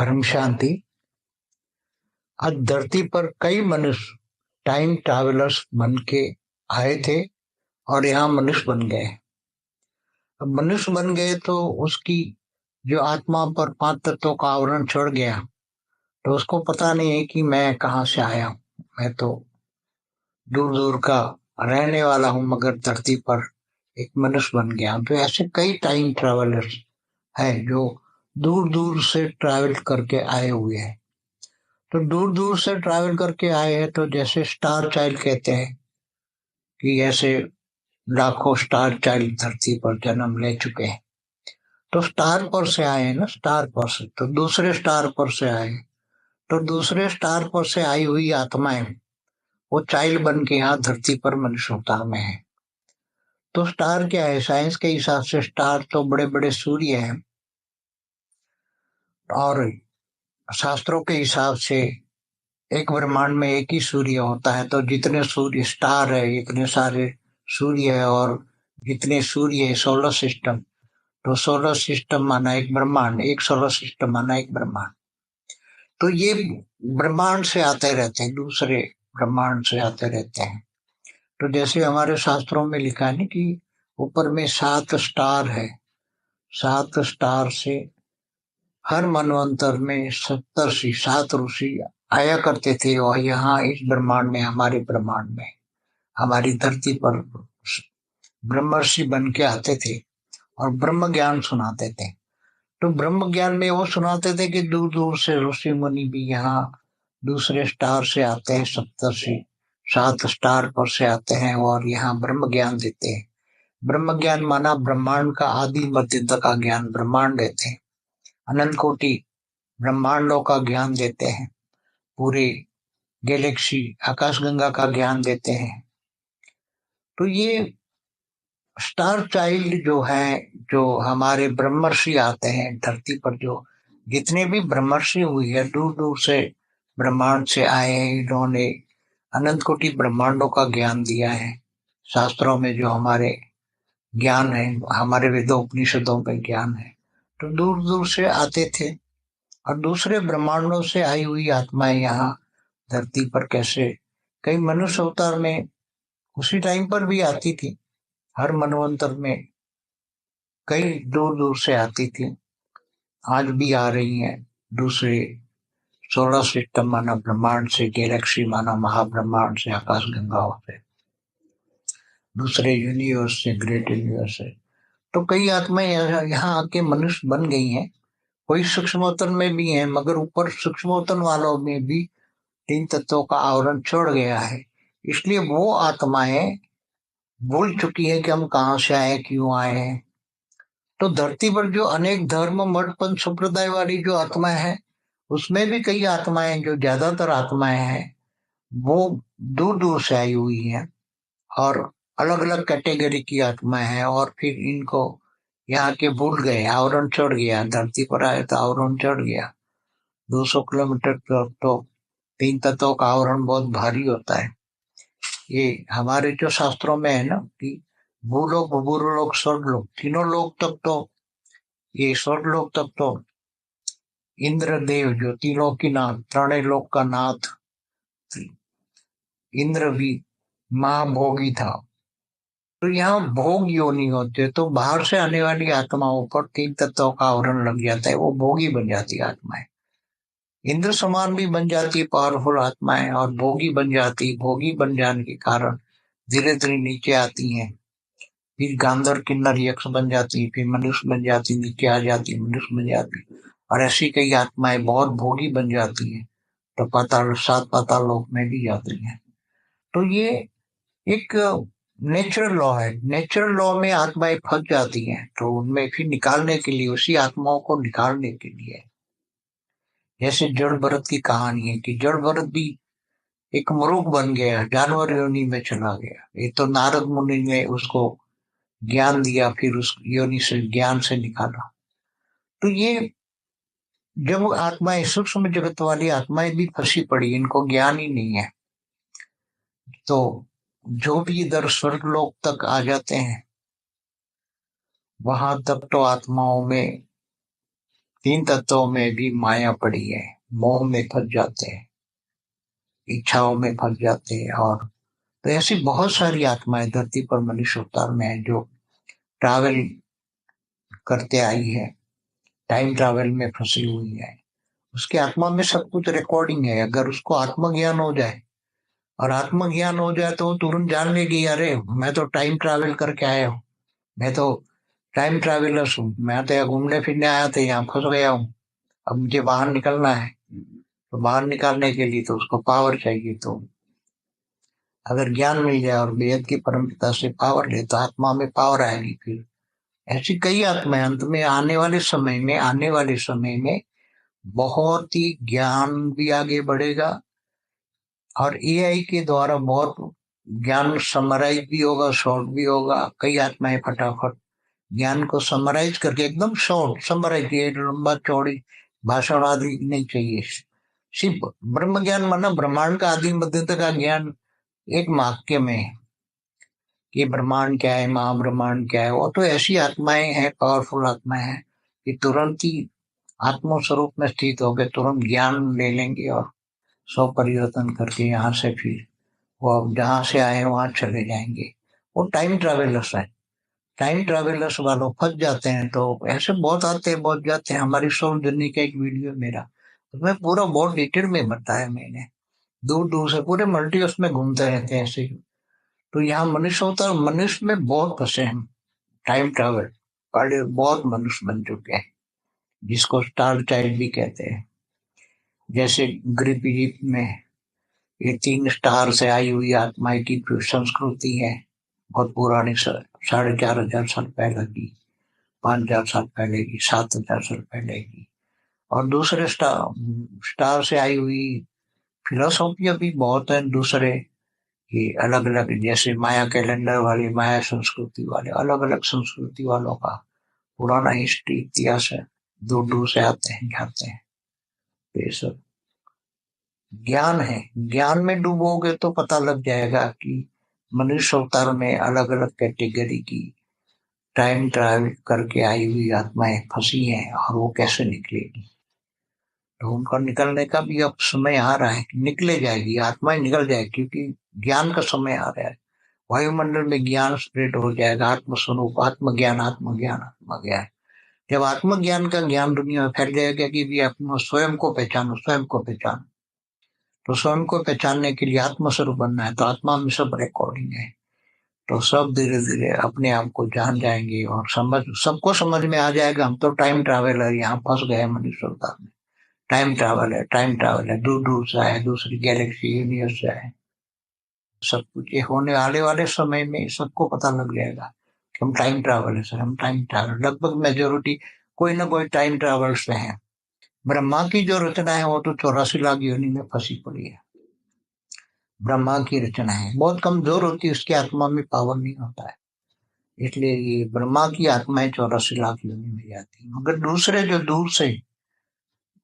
परम शांति। आज धरती पर कई मनुष्य टाइम ट्रैवलर्स बन के आए थे और यहाँ मनुष्य बन गए। अब मनुष्य बन गए तो उसकी जो आत्मा पर 5 तत्वों का आवरण चढ़ गया, तो उसको पता नहीं है कि मैं कहाँ से आया हूँ। मैं तो दूर दूर का रहने वाला हूँ, मगर धरती पर एक मनुष्य बन गया। तो ऐसे कई टाइम ट्रैवलर्स हैं जो दूर दूर से ट्रैवल करके आए हुए हैं। तो दूर दूर से ट्रैवल करके आए हैं, तो जैसे स्टार चाइल्ड कहते हैं कि ऐसे लाखों स्टार चाइल्ड धरती पर जन्म ले चुके हैं। तो स्टार पर से आए हैं ना, स्टार पर से, तो दूसरे स्टार पर से आए। तो दूसरे स्टार पर से आई हुई आत्माएं वो चाइल्ड बन के यहाँ धरती पर मनुष्य अवतार में है। तो स्टार क्या है? साइंस के हिसाब से स्टार तो बड़े बड़े सूर्य हैं, और शास्त्रों के हिसाब से एक ब्रह्मांड में एक ही सूर्य होता है। तो जितने सूर्य स्टार है, इतने सारे सूर्य है, और जितने सूर्य है सोलर सिस्टम, तो सोलर सिस्टम माना एक ब्रह्मांड, एक सोलर सिस्टम माना एक ब्रह्मांड। तो ये ब्रह्मांड से आते रहते हैं, दूसरे ब्रह्मांड से आते रहते हैं। तो जैसे हमारे शास्त्रों में लिखा है ना कि ऊपर में 7 स्टार है, 7 स्टार से हर मनवंतर में सप्तर्षि 7 ऋषि आया करते थे, और यहाँ इस ब्रह्मांड में, हमारे ब्रह्मांड में, हमारी धरती पर ब्रह्मर्षि बन के आते थे और ब्रह्म ज्ञान सुनाते थे। तो ब्रह्म ज्ञान में वो सुनाते थे कि दूर दूर से ऋषि मुनि भी यहाँ दूसरे स्टार से आते हैं, सप्तर्षि 7 स्टार पर से आते हैं और यहाँ ब्रह्म ज्ञान देते हैं। ब्रह्म ज्ञान माना ब्रह्मांड का आदि मध्य तक का ज्ञान ब्रह्मांड देते हैं, अनंत कोटि ब्रह्मांडों का ज्ञान देते हैं, पूरे गैलेक्सी आकाशगंगा का ज्ञान देते हैं। तो ये स्टार चाइल्ड जो है, जो हमारे ब्रह्मर्षि आते हैं धरती पर, जो जितने भी ब्रह्मर्षि हुई है दूर दूर से ब्रह्मांड से आए हैं, इन्होंने अनंत कोटि ब्रह्मांडों का ज्ञान दिया है। शास्त्रों में जो हमारे ज्ञान है, हमारे वेदों उपनिषदों में ज्ञान है, तो दूर दूर से आते थे। और दूसरे ब्रह्मांडों से आई हुई आत्माएं यहाँ धरती पर कैसे कई मनुष्य अवतार में उसी टाइम पर भी आती थी, हर मनवंतर में कई दूर दूर से आती थी, आज भी आ रही हैं। दूसरे सोलर सिस्टम माना ब्रह्मांड से, गैलेक्सी माना महाब्रह्मांड से, आकाश गंगाओं से, दूसरे यूनिवर्स से, ग्रेट यूनिवर्स से। तो कई आत्माएं यहाँ आके मनुष्य बन गई हैं। कोई सूक्ष्मोत्तन में भी है, मगर ऊपर सूक्ष्मोत्तन वालों में भी 3 तत्वों का आवरण छोड़ गया है। इसलिए वो आत्माएं भूल चुकी है कि हम कहाँ से आए, क्यों आए हैं। तो धरती पर जो अनेक धर्म मठ पंथ संप्रदाय वाली जो आत्माएं हैं, उसमें भी कई आत्माएं, जो ज्यादातर आत्माएं हैं, वो दूर दूर से आई हुई हैं और अलग अलग कैटेगरी की आत्माएं हैं। और फिर इनको यहाँ के भूल गए, आवरण चढ़ गया, धरती पर आए तो आवरण चढ़ गया। 200 किलोमीटर तक तो 3 तत्वों का आवरण बहुत भारी होता है। ये हमारे जो शास्त्रों में है ना कि भूलोक, भूलोक, स्वर्गलोक, तीनों लोक तक तो, ये स्वर्गलोक तक तो इंद्रदेव जो तीनों की नाथ, त्रणय लोक का नाथ इंद्र भी महाभोगी था। तो यहाँ भोग योनि होते, तो बाहर से आने वाली आत्माओं पर 3 तत्वों का आवरण लग जाता है, वो भोगी बन जाती है आत्माएं। इंद्र समान भी बन जाती है पावरफुल आत्माएं, और भोगी बन जाती, भोगी बन जाने के कारण धीरे धीरे नीचे आती हैं। फिर गांधर किन्नर यक्ष बन जाती, फिर मनुष्य बन जाती, नीचे आ जाती, मनुष्य बन जाती, और ऐसी कई आत्माएं बहुत भोगी बन जाती हैं, तो पाताल, 7 पाताल लोक में भी जाती हैं। तो ये एक नेचुरल लॉ है। नेचुरल लॉ में आत्माएं फंस जाती हैं, तो उनमें फिर निकालने के लिए, उसी आत्माओं को निकालने के लिए, जैसे जड़ भरत की कहानी है कि जड़ भरत भी एक मृग बन गया, जानवर योनि में चला गया। ये तो नारद मुनि ने उसको ज्ञान दिया, फिर उस योनि से, ज्ञान से निकाला। तो ये जब आत्माएं, सूक्ष्म जगत वाली आत्माएं भी फंसी पड़ी, इनको ज्ञान ही नहीं है, तो जो भी इधर स्वर्गलोक तक आ जाते हैं, वहां तक तो आत्माओं में तीन तत्वों में भी माया पड़ी है, मोह में फंस जाते हैं, इच्छाओं में फंस जाते हैं। और तो ऐसी बहुत सारी आत्माएं धरती पर मनुष्य अवतार में है जो ट्रैवल करते आई है, टाइम ट्रैवल में फंसी हुई है। उसके आत्मा में सब कुछ रिकॉर्डिंग है। अगर उसको आत्मज्ञान हो जाए, और आत्मज्ञान हो जाए तो वो तुरंत जान लेगी, अरे मैं तो टाइम ट्रैवल करके आया हूँ, मैं तो टाइम ट्रैवलर्स हूँ, मैं तो यहाँ घूमने फिरने आया था, यहाँ फंस गया हूँ, अब मुझे बाहर निकलना है। तो बाहर निकालने के लिए तो उसको पावर चाहिए। तो अगर ज्ञान मिल जाए और वेद की परमपिता से पावर ले तो आत्मा में पावर आएगी। फिर ऐसी कई आत्माएं अंत में आने वाले समय में बहुत ही ज्ञान भी आगे बढ़ेगा, और एआई के द्वारा बहुत ज्ञान समराइज भी होगा, शॉर्ट भी होगा। कई आत्माएं फटाफट ज्ञान को समराइज करके एकदम शॉर्ट समराइज, ये लंबा चौड़ी भाषण आदि नहीं चाहिए। सिर्फ ब्रह्म ज्ञान माना ब्रह्मांड का आदि मध्य तक का ज्ञान एक वाक्य में, कि ब्रह्मांड क्या है, महाब्रह्मांड क्या है। वो तो ऐसी आत्माएं हैं, पावरफुल आत्माएं हैं कि तुरंत ही आत्म स्वरूप में स्थित होकर तुरंत ज्ञान ले लेंगे और स्व परिवर्तन करके यहाँ से फिर वो अब जहाँ से आए वहां चले जाएंगे। वो टाइम ट्रैवलर्स है। टाइम ट्रैवलर्स वालों फंस जाते हैं तो ऐसे बहुत आते हैं, बहुत जाते हैं। हमारी सोल जर्नी का एक वीडियो मेरा, उसमें पूरा बहुत डिटेल में बताया मैंने। दूर दूर से पूरे मल्टीवर्स में घूमते रहते हैं ऐसे ही। तो यहाँ मनुष्य होता है, मनुष्य में बहुत फंसे हैं। टाइम ट्रैवल वाले बहुत मनुष्य बन चुके हैं, जिसको स्टार चाइल्ड भी कहते हैं। जैसे ग्रीक इजिप्ट में ये 3 स्टार से आई हुई आत्माएं की संस्कृति है, बहुत पुरानी, 4,500 साल पहले की, 5,000 साल पहले की, 7,000 साल पहले की। और दूसरे स्टार से आई हुई फिलोसॉफिया भी बहुत है दूसरे, कि अलग अलग, जैसे माया कैलेंडर वाले, माया संस्कृति वाले, अलग अलग संस्कृति वालों का पुराना हिस्ट्री इतिहास है। दूर दूर से आते हैं, जाते हैं। तो ये सब ज्ञान है। ज्ञान में डूबोगे तो पता लग जाएगा कि मनुष्य अवतार में अलग अलग कैटेगरी की टाइम ट्रैवल करके आई हुई आत्माएं फंसी हैं, और वो कैसे निकलेगी। तो उनका निकलने का भी अब समय आ रहा है, कि निकले जाएगी, आत्माएं निकल जाएगी, क्योंकि ज्ञान का समय आ रहा है। वायुमंडल में ज्ञान स्प्रेड हो जाएगा, आत्मस्वरूप, आत्मज्ञान, आत्मज्ञान, आत्मज्ञान। जब आत्मज्ञान का ज्ञान दुनिया में फैल जाएगा कि भी अपना स्वयं को पहचानो, स्वयं को पहचानो। तो स्वयं को पहचानने के लिए आत्मस्वरूप बनना है, तो आत्मा में सब रिकॉर्डिंग है। तो सब धीरे धीरे अपने आप को जान जाएंगे और सबको समझ में आ जाएगा, हम तो टाइम ट्रैवलर यहाँ फंस गए मनुष्य अवतार में। टाइम ट्रैवल है, टाइम ट्रैवल है, दूर दूर से आए, दूसरी गैलेक्सी यूनिवर्स से आए। सब कुछ ये होने आने वाले समय में सबको पता लग जाएगा कि हम टाइम ट्रैवल है सर, हम टाइम ट्रैवल। लगभग मेजोरिटी कोई ना कोई टाइम ट्रैवल से है। ब्रह्मा की जो रचना है वो तो 84 लाख योनि में फंसी पड़ी है। ब्रह्मा की रचना है, बहुत कमजोर होती है, उसकी आत्मा में पावर नहीं होता है, इसलिए ये ब्रह्मा की आत्माएं 84 लाख योनि में जाती है। मगर दूसरे जो दूर से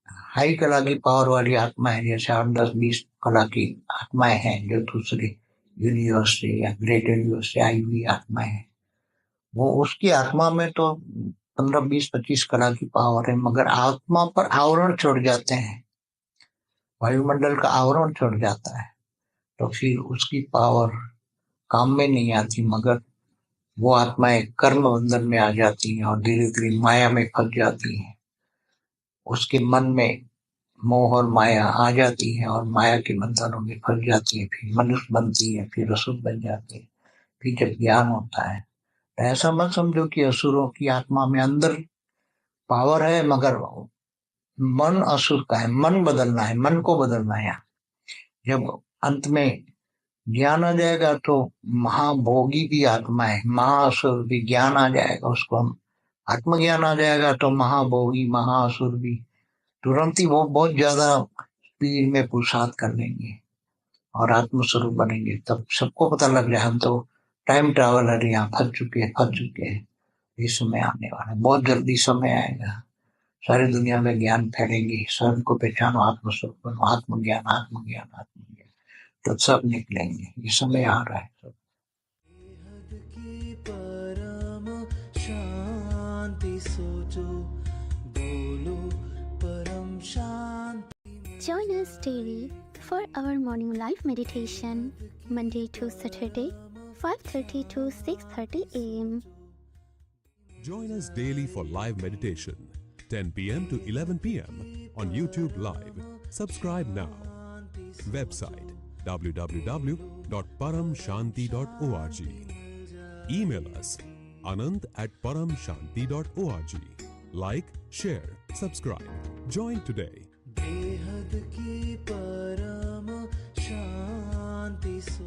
हाई कला की पावर वाली आत्माएं, जैसे 8, 10, 20 कला की आत्माएं हैं जो दूसरे यूनिवर्स से या ग्रेट यूनिवर्स से आई हुई आत्माएं हैं, वो उसकी आत्मा में तो 15, 20, 25 कला की पावर है, मगर आत्मा पर आवरण चढ़ जाते हैं, वायुमंडल का आवरण चढ़ जाता है, तो फिर उसकी पावर काम में नहीं आती। मगर वो आत्माएं कर्म बंधन में आ जाती हैं और धीरे धीरे माया में फंस जाती हैं। उसके मन में मोह और माया आ जाती है और माया के बंधनों में फंस जाती है, फिर मनुष्य बनती है, फिर असुर बन जाती है। फिर जब ज्ञान होता है तो ऐसा मत समझो कि असुरों की आत्मा में अंदर पावर है, मगर मन असुर का है। मन बदलना है, मन को बदलना है। जब अंत में ज्ञान आ जाएगा तो महाभोगी भी आत्मा है, महाअसुर भी, ज्ञान आ जाएगा उसको, हम आत्मज्ञान आ जाएगा तो महाभोगी महाअसुर भी तुरंत ही वो बहुत ज्यादा स्पीड में पुरुषार्थ कर लेंगे और आत्मस्वरूप बनेंगे। तब सबको पता लग जाए हम तो टाइम ट्रैवलर यहाँ फंस चुके हैं। ये समय आने वाला है, बहुत जल्दी समय आएगा, सारी दुनिया में ज्ञान फैलेंगे, स्वयं को पहचानो, आत्मस्वरूप बनो, आत्मज्ञान, आत्मज्ञान, आत्मज्ञान। तो सब निकलेंगे, ये समय आ रहा है सब। बेहद की परम शांति सोचो, बोलो Join us daily for our morning live meditation, Monday to Saturday, 5:30 to 6:30 a.m. Join us daily for live meditation, 10 p.m. to 11 p.m. on YouTube Live. Subscribe now. Website www.paramshanti.org. Email us anand@paramshanti.org. Like, share, subscribe. Join today. बेहद की परम शांति सो